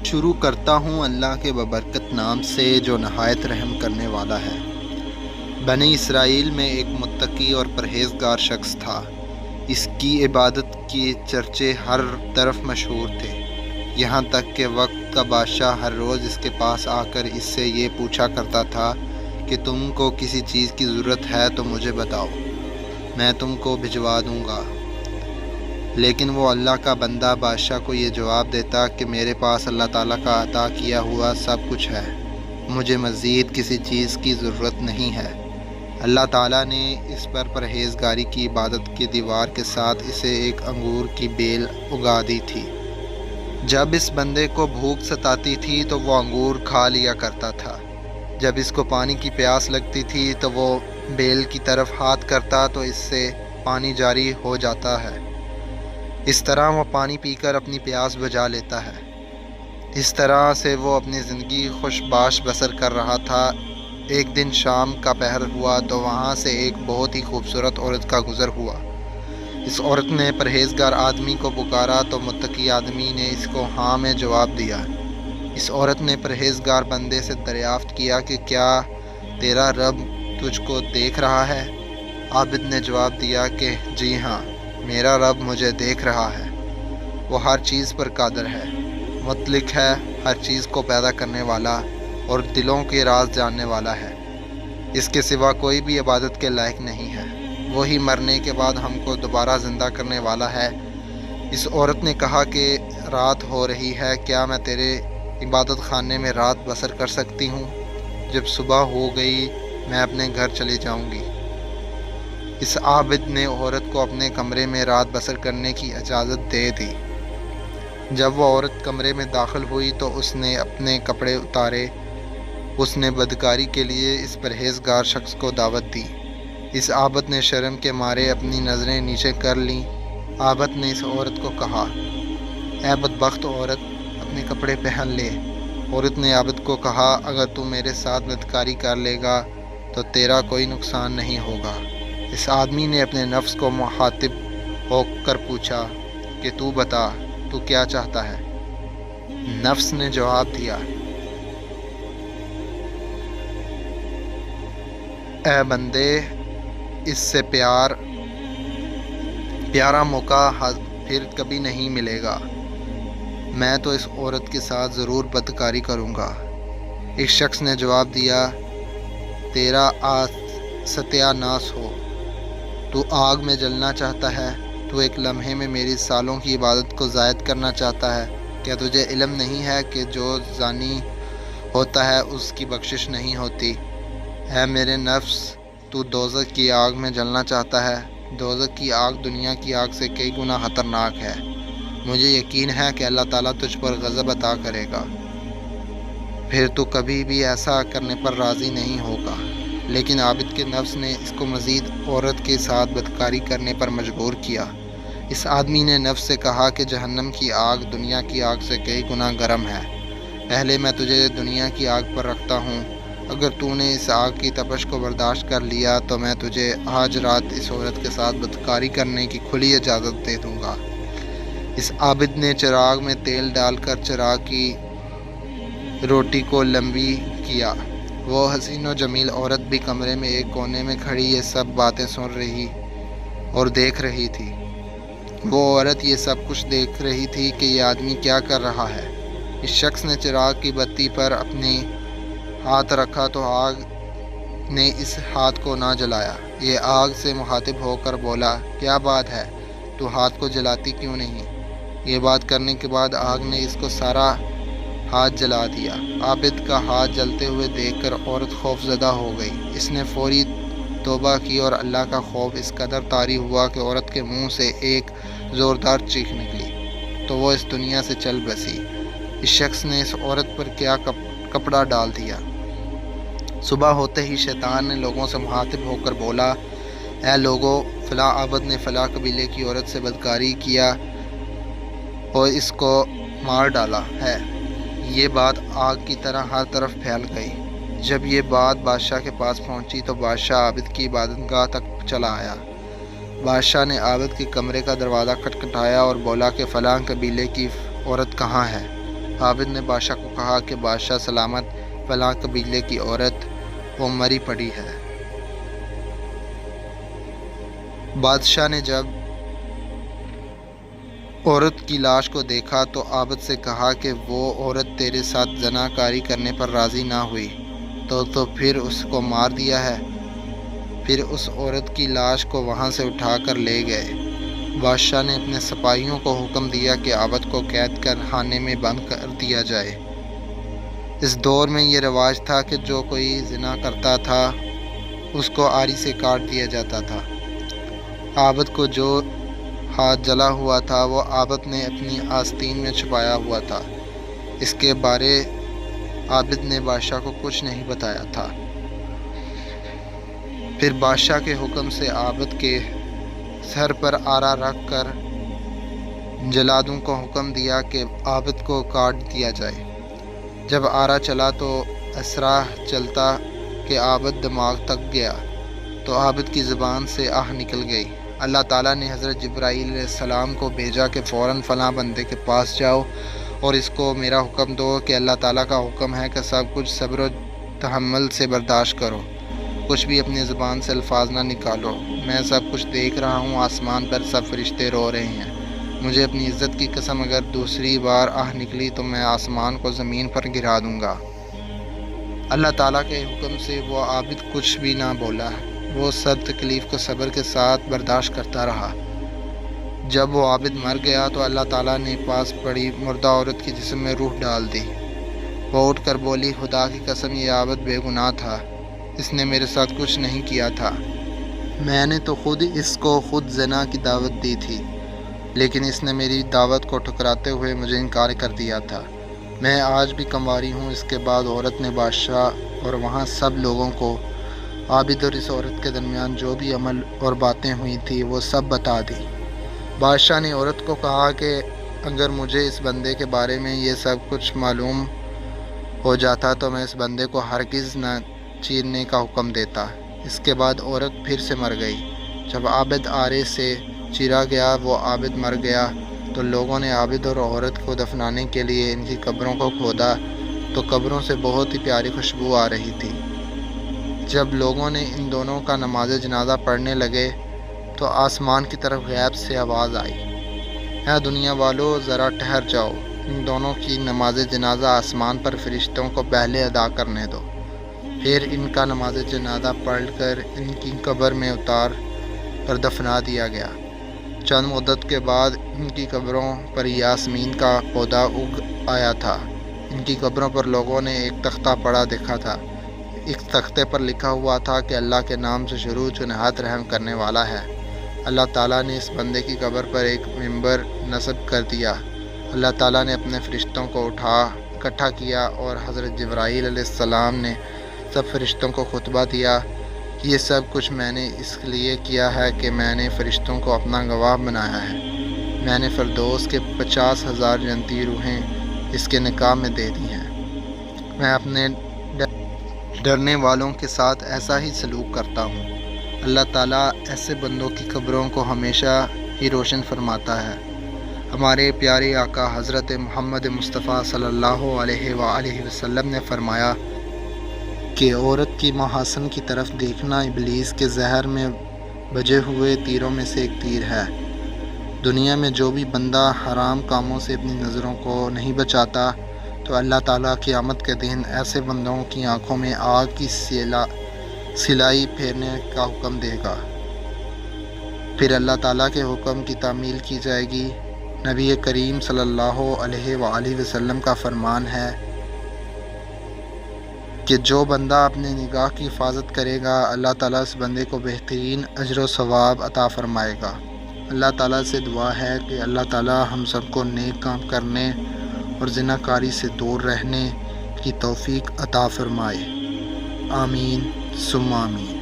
شروع کرتا ہوں اللہ کے ببرکت نام سے جو نہایت رحم کرنے والا ہے۔ بنی اسرائیل میں ایک متقی اور پرہیزگار شخص تھا۔ اس کی عبادت کے چرچے ہر طرف مشہور تھے، یہاں تک کہ وقت کا بادشاہ ہر روز اس کے پاس آ کر اس سے یہ پوچھا کرتا تھا کہ تم کو کسی چیز کی ضرورت ہے تو مجھے بتاؤ، میں تم کو بھجوا دوں گا۔ لیکن وہ اللہ کا بندہ بادشاہ کو یہ جواب دیتا کہ میرے پاس اللہ تعالیٰ کا عطا کیا ہوا سب کچھ ہے، مجھے مزید کسی چیز کی ضرورت نہیں ہے۔ اللہ تعالیٰ نے اس پر پرہیزگاری کی عبادت کی دیوار کے ساتھ اسے ایک انگور کی بیل اگا دی تھی۔ جب اس بندے کو بھوک ستاتی تھی تو وہ انگور کھا لیا کرتا تھا، جب اس کو پانی کی پیاس لگتی تھی تو وہ بیل کی طرف ہاتھ کرتا تو اس سے پانی جاری ہو جاتا ہے۔ اس طرح وہ پانی پی کر اپنی پیاس بجھا لیتا ہے۔ اس طرح سے وہ اپنی زندگی خوش باش بسر کر رہا تھا۔ ایک دن شام کا پہر ہوا تو وہاں سے ایک بہت ہی خوبصورت عورت کا گزر ہوا۔ اس عورت نے پرہیزگار آدمی کو پکارا تو متقی آدمی نے اس کو ہاں میں جواب دیا۔ اس عورت نے پرہیزگار بندے سے دریافت کیا کہ کیا تیرا رب تجھ کو دیکھ رہا ہے؟ عابد نے جواب دیا کہ جی ہاں، میرا رب مجھے دیکھ رہا ہے، وہ ہر چیز پر قادر ہے، مطلق ہے، ہر چیز کو پیدا کرنے والا اور دلوں کے راز جاننے والا ہے، اس کے سوا کوئی بھی عبادت کے لائق نہیں ہے، وہی مرنے کے بعد ہم کو دوبارہ زندہ کرنے والا ہے۔ اس عورت نے کہا کہ رات ہو رہی ہے، کیا میں تیرے عبادت خانے میں رات بسر کر سکتی ہوں؟ جب صبح ہو گئی میں اپنے گھر چلی جاؤں گی۔ اس عابد نے عورت کو اپنے کمرے میں رات بسر کرنے کی اجازت دے دی۔ جب وہ عورت کمرے میں داخل ہوئی تو اس نے اپنے کپڑے اتارے۔ اس نے بدکاری کے لیے اس پرہیزگار شخص کو دعوت دی۔ اس عابد نے شرم کے مارے اپنی نظریں نیچے کر لیں۔ عابد نے اس عورت کو کہا، اے بدبخت عورت، اپنے کپڑے پہن لے۔ عورت نے عابد کو کہا، اگر تو میرے ساتھ بدکاری کر لے گا تو تیرا کوئی نقصان نہیں ہوگا۔ اس آدمی نے اپنے نفس کو مخاطب ہو کر پوچھا کہ تو بتا، تو کیا چاہتا ہے؟ نفس نے جواب دیا، اے بندے، اس سے پیارا موقع پھر کبھی نہیں ملے گا، میں تو اس عورت کے ساتھ ضرور بدکاری کروں گا۔ ایک شخص نے جواب دیا، تیرا ستیہ ناس ہو، تو آگ میں جلنا چاہتا ہے، تو ایک لمحے میں میری سالوں کی عبادت کو زائد کرنا چاہتا ہے۔ کیا تجھے علم نہیں ہے کہ جو زانی ہوتا ہے اس کی بخشش نہیں ہوتی؟ اے میرے نفس، تو دوزخ کی آگ میں جلنا چاہتا ہے، دوزخ کی آگ دنیا کی آگ سے کئی گنا خطرناک ہے، مجھے یقین ہے کہ اللہ تعالیٰ تجھ پر غضب عطا کرے گا، پھر تو کبھی بھی ایسا کرنے پر راضی نہیں ہوگا۔ لیکن عابد کے نفس نے اس کو مزید عورت کے ساتھ بدکاری کرنے پر مجبور کیا۔ اس آدمی نے نفس سے کہا کہ جہنم کی آگ دنیا کی آگ سے کئی گنا گرم ہے، پہلے میں تجھے دنیا کی آگ پر رکھتا ہوں، اگر تو نے اس آگ کی تپش کو برداشت کر لیا تو میں تجھے آج رات اس عورت کے ساتھ بدکاری کرنے کی کھلی اجازت دے دوں گا۔ اس عابد نے چراغ میں تیل ڈال کر چراغ کی روٹی کو لمبی کیا۔ وہ حسین و جمیل عورت بھی کمرے میں ایک کونے میں کھڑی یہ سب باتیں سن رہی اور دیکھ رہی تھی۔ وہ عورت یہ سب کچھ دیکھ رہی تھی کہ یہ آدمی کیا کر رہا ہے۔ اس شخص نے چراغ کی بتی پر اپنی ہاتھ رکھا تو آگ نے اس ہاتھ کو نہ جلایا۔ یہ آگ سے مخاطب ہو کر بولا، کیا بات ہے، تو ہاتھ کو جلاتی کیوں نہیں؟ یہ بات کرنے کے بعد آگ نے اس کو سارا ہاتھ جلا دیا۔ عابد کا ہاتھ جلتے ہوئے دیکھ کر عورت خوف زدہ ہو گئی۔ اس نے فوری توبہ کی اور اللہ کا خوف اس قدر طاری ہوا کہ عورت کے منہ سے ایک زوردار چیخ نکلی تو وہ اس دنیا سے چل بسی۔ اس شخص نے اس عورت پر کیا کپڑا ڈال دیا۔ صبح ہوتے ہی شیطان نے لوگوں سے مخاطب ہو کر بولا، اے لوگو، فلاں عابد نے فلاں قبیلے کی عورت سے بدکاری کیا اور اس کو مار ڈالا ہے۔ یہ بات آگ کی طرح ہر طرف پھیل گئی۔ جب یہ بات بادشاہ کے پاس پہنچی تو بادشاہ عابد کی عبادت گاہ تک چلا آیا۔ بادشاہ نے عابد کے کمرے کا دروازہ کھٹکھٹایا اور بولا کہ فلاں قبیلے کی عورت کہاں ہے؟ عابد نے بادشاہ کو کہا کہ بادشاہ سلامت، فلاں قبیلے کی عورت وہ مری پڑی ہے۔ بادشاہ نے جب عورت کی لاش کو دیکھا تو عابد سے کہا کہ وہ عورت تیرے ساتھ زنا کاری کرنے پر راضی نہ ہوئی تو پھر اس کو مار دیا ہے۔ پھر اس عورت کی لاش کو وہاں سے اٹھا کر لے گئے۔ بادشاہ نے اپنے سپاہیوں کو حکم دیا کہ عابد کو قید کر خانے میں بند کر دیا جائے۔ اس دور میں یہ رواج تھا کہ جو کوئی زنا کرتا تھا اس کو آری سے کاٹ دیا جاتا تھا۔ عابد کو جو ہاتھ جلا ہوا تھا وہ عابد نے اپنی آستین میں چھپایا ہوا تھا۔ اس کے بارے عابد نے بادشاہ کو کچھ نہیں بتایا تھا۔ پھر بادشاہ کے حکم سے عابد کے سر پر آرا رکھ کر جلادوں کو حکم دیا کہ عابد کو کاٹ دیا جائے۔ جب آرا چلا تو اسرا چلتا کہ عابد دماغ تک گیا تو عابد کی زبان سے آہ نکل گئی۔ اللہ تعالیٰ نے حضرت جبرائیل علیہ السلام کو بھیجا کہ فوراً فلاں بندے کے پاس جاؤ اور اس کو میرا حکم دو کہ اللہ تعالیٰ کا حکم ہے کہ سب کچھ صبر و تحمل سے برداشت کرو، کچھ بھی اپنی زبان سے الفاظ نہ نکالو۔ میں سب کچھ دیکھ رہا ہوں، آسمان پر سب فرشتے رو رہے ہیں۔ مجھے اپنی عزت کی قسم اگر دوسری بار آہ نکلی تو میں آسمان کو زمین پر گرا دوں گا۔ اللہ تعالیٰ کے حکم سے وہ عابد کچھ بھی نہ بولا، وہ سب تکلیف کو صبر کے ساتھ برداشت کرتا رہا۔ جب وہ عابد مر گیا تو اللہ تعالیٰ نے پاس پڑی مردہ عورت کے جسم میں روح ڈال دی۔ وہ اٹھ کر بولی، خدا کی قسم یہ عابد بے گناہ تھا، اس نے میرے ساتھ کچھ نہیں کیا تھا، میں نے تو اس کو خود زنا کی دعوت دی تھی، لیکن اس نے میری دعوت کو ٹھکراتے ہوئے مجھے انکار کر دیا تھا۔ میں آج بھی کنواری ہوں۔ اس کے بعد عورت نے بادشاہ اور وہاں سب لوگوں کو عابد اور اس عورت کے درمیان جو بھی عمل اور باتیں ہوئی تھی وہ سب بتا دی۔ بادشاہ نے عورت کو کہا کہ اگر مجھے اس بندے کے بارے میں یہ سب کچھ معلوم ہو جاتا تو میں اس بندے کو ہرگز نہ چیرنے کا حکم دیتا۔ اس کے بعد عورت پھر سے مر گئی۔ جب عابد آرے سے چیرا گیا وہ عابد مر گیا تو لوگوں نے عابد اور عورت کو دفنانے کے لیے ان کی قبروں کو کھودا تو قبروں سے بہت ہی پیاری خوشبو آ رہی تھی۔ جب لوگوں نے ان دونوں کا نماز جنازہ پڑھنے لگے تو آسمان کی طرف غیب سے آواز آئی، اے دنیا والو ذرا ٹھہر جاؤ، ان دونوں کی نماز جنازہ آسمان پر فرشتوں کو پہلے ادا کرنے دو۔ پھر ان کا نماز جنازہ پڑھ کر ان کی قبر میں اتار کر دفنا دیا گیا۔ چند مدت کے بعد ان کی قبروں پر یاسمین کا پودا اگ آیا تھا۔ ان کی قبروں پر لوگوں نے ایک تختہ پڑا دیکھا تھا۔ اس تختے پر لکھا ہوا تھا کہ اللہ کے نام سے شروع جو نہایت رحم کرنے والا ہے۔ اللہ تعالیٰ نے اس بندے کی قبر پر ایک ممبر نصب کر دیا۔ اللہ تعالیٰ نے اپنے فرشتوں کو اکٹھا کیا اور حضرت جبرائیل علیہ السلام نے سب فرشتوں کو خطبہ دیا کہ یہ سب کچھ میں نے اس لیے کیا ہے کہ میں نے فرشتوں کو اپنا گواہ بنایا ہے۔ میں نے فردوس کے 50,000 جنتی روحیں اس کے نکاح میں دے دی ہیں۔ میں اپنے ڈرنے والوں کے ساتھ ایسا ہی سلوک کرتا ہوں۔ اللہ تعالیٰ ایسے بندوں کی قبروں کو ہمیشہ ہی روشن فرماتا ہے۔ ہمارے پیارے آقا حضرت محمد مصطفیٰ صلی اللہ علیہ وآلہ وسلم نے فرمایا کہ عورت کی محاسن کی طرف دیکھنا ابلیس کے زہر میں بجے ہوئے تیروں میں سے ایک تیر ہے۔ دنیا میں جو بھی بندہ حرام کاموں سے اپنی نظروں کو نہیں بچاتا تو اللہ تعالیٰ قیامت کے دن ایسے بندوں کی آنکھوں میں آگ کی سلائی پھیرنے کا حکم دے گا۔ پھر اللہ تعالیٰ کے حکم کی تعمیل کی جائے گی۔ نبی کریم صلی اللہ علیہ وآلہ وسلم کا فرمان ہے کہ جو بندہ اپنے نگاہ کی حفاظت کرے گا اللہ تعالیٰ اس بندے کو بہترین اجر و ثواب عطا فرمائے گا۔ اللہ تعالیٰ سے دعا ہے کہ اللہ تعالیٰ ہم سب کو نیک کام کرنے اور زنا کاری سے دور رہنے کی توفیق عطا فرمائے۔ آمین ثم آمین۔